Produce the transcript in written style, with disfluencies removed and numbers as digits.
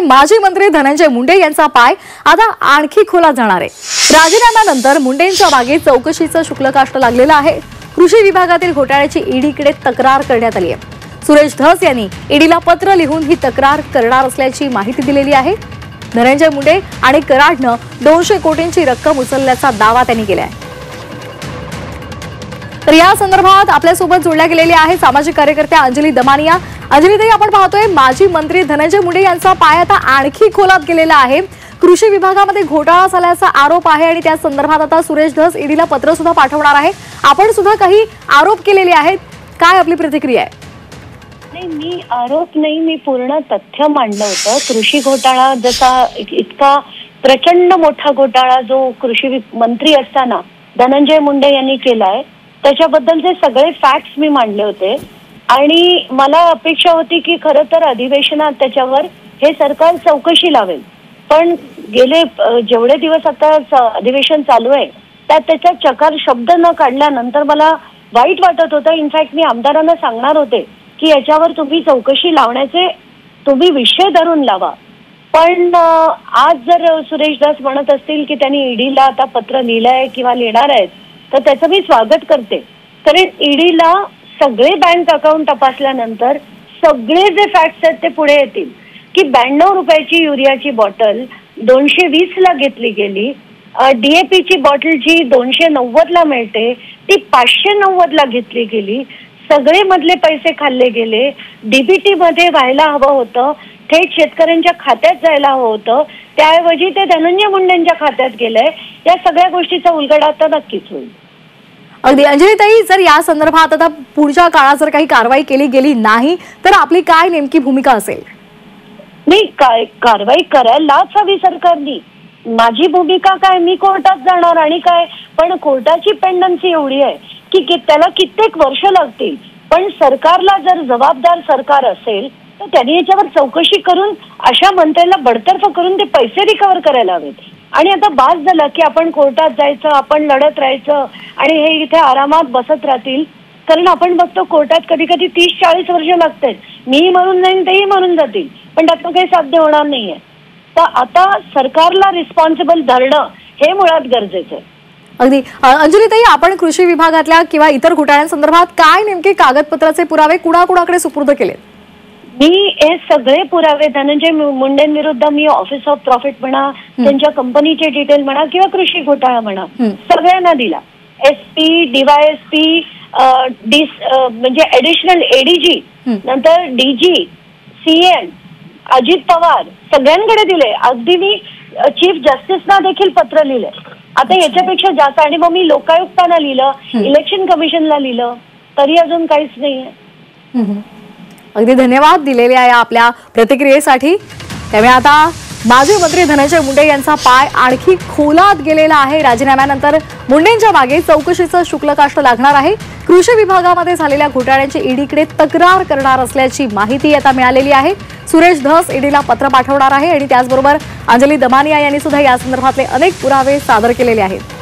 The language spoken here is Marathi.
माजी मंत्री धनंजय मुंडे यांचा पाय आता आणखी खोलात जाणार आहे। राजीनाम्यानंतर मुंडेंच्या मागे चौकशीचं शुक्लकाष्ट लागलेलं आहे। कृषी विभागातील घोटाळ्याची ईडीकडे तक्रार करण्यात आली आहे। सुरेश धस यांनी ईडीला पत्र लिहून ही तक्रार करणार असल्याची माहिती दिलेली आहे। धनंजय मुंडे आणि कराडनं 200 कोटींची रक्कम उचलल्याचा दावा त्यांनी केला आहे। तर या संदर्भात आपल्यासोबत जोडल्या गेलेल्या आहे सामाजिक कार्यकर्त्या अंजली दमानिया। अंजलीताई, आपण पाहतोय माजी मंत्री धनंजय मुंडे यांचा पाय आता आणखी खोलात गेलेला आहे। कृषी विभागामध्ये घोटाळा झाल्याचा आरोप आहे आणि त्या संदर्भात आता सुरेश धस ईडीला पत्र सुद्धा पाठवणार आहे। आपण सुद्धा काही आरोप केलेले आहेत, काय आपली प्रतिक्रिया आहे? नाही, मी आरोप नाही, मी पूर्ण तथ्य मांडलं होतं। कृषी घोटाळा जसा इतका प्रचंड मोठा घोटाळा जो कृषी मंत्री असताना धनंजय मुंडे यांनी केलाय त्याच्याबद्दलचे सगळे फॅक्ट्स मी मांडले होते आणि मला अपेक्षा होती की खरं तर अधिवेशनात त्याच्यावर हे सरकार चौकशी लावेल। पण गेले जेवढे दिवस आता अधिवेशन चालू आहे त्यात त्याचा चकार शब्द न काढल्यानंतर मला वाईट वाटत होतं। इनफॅक्ट मी आमदारांना सांगणार होते की याच्यावर तुम्ही चौकशी लावण्याचे तुम्ही विषय धरून लावा। पण आज जर सुरेश दास म्हणत असतील की त्यांनी ईडीला आता पत्र लिहिलंय किंवा लिहिणार आहेत तर त्याचं मी स्वागत करते। कारण ईडीला सगळे बँक अकाउंट तपासल्यानंतर सगळे जे फॅक्ट्स आहेत ते पुढे येतील की 92 रुपयाची युरियाची बॉटल 220 ला घेतली गेली, DAP ची बॉटल जी 290 ला मिळते ती 590 ला घेतली गेली, सगळे मधले पैसे खाल्ले गेले, DBT मध्ये व्हायला हवं होतं, थेट शेतकऱ्यांच्या खात्यात जायला हवं होतं, त्याऐवजी ते धनंजय मुंडेंच्या खात्यात गेलंय। या सगळ्या गोष्टीचा उलगडा आता नक्कीच होईल। अगदी अंजलीताई, जर या संदर्भात आता पुढच्या काळात जर काही कारवाई केली गेली नाही तर आपली काय नेमकी भूमिका असेल? नाही, कारवाई करायलाच हवी सरकारनी। माझी भूमिका काय, मी कोर्टात जाणार आणि काय, पण कोर्टाची पेंडन्सी एवढी आहे की त्याला कित्येक वर्ष लागतील। पण सरकारला जर जबाबदार सरकार असेल तर त्यांनी याच्यावर चौकशी करून अशा मंत्र्याला बडतर्फ करून ते पैसे रिकव्हर करायला हवेत। आणि आता बास झालं की आपण कोर्टात जायचं, आपण लढत राहायचं आणि हे इथे आरामात बसत राहतील। कारण आपण बघतो कोर्टात कधी कधी 30-40 वर्ष लागतात, मीही मरून जाईन तेही मरून जातील, पण त्यातनं काही साध्य होणार नाहीये। तर आता सरकारला रिस्पॉन्सिबल धरणं हे मुळात गरजेचं आहे। अगदी अंजलीताई, आपण कृषी विभागातल्या किंवा इतर घोटाळ्यांसंदर्भात काय नेमके कागदपत्राचे पुरावे कुणाकुणाकडे सुपूर्द केले? मी हे सगळे पुरावे धनंजय मुंडेंविरुद्ध मी ऑफिस ऑफ प्रॉफिट म्हणा, त्यांच्या कंपनीचे डिटेल म्हणा किंवा कृषी घोटाळा म्हणा सगळ्यांना दिला। SP, DYSP, म्हणजे ऍडिशनल ADG, नंतर DG, CM, अजित पवार सगळ्यांकडे दिले। अगदी मी चीफ जस्टिसना देखील पत्र लिहिले। आता याच्यापेक्षा जास्त, आणि मग मी लोकायुक्तांना लिहिलं, इलेक्शन कमिशनला लिहिलं, तरी अजून काहीच नाहीये। अगदी धन्यवाद दिलेल्या या आपल्या प्रतिक्रियेसाठी। त्यामुळे आता माजी मंत्री धनंजय मुंडे यांचा पाय आणखी खोलात गेलेला आहे। राजीनाम्यानंतर मुंडेंच्या मागे चौकशीचं शुक्लकाष्ट लागणार आहे। कृषी विभागामध्ये झालेल्या घोटाळ्यांची ईडीकडे तक्रार करणार असल्याची माहिती आता मिळालेली आहे। सुरेश धस ईडीला पत्र पाठवणार आहे आणि त्याचबरोबर अंजली दमानिया यांनी सुद्धा या संदर्भातले अनेक पुरावे सादर केलेले आहेत।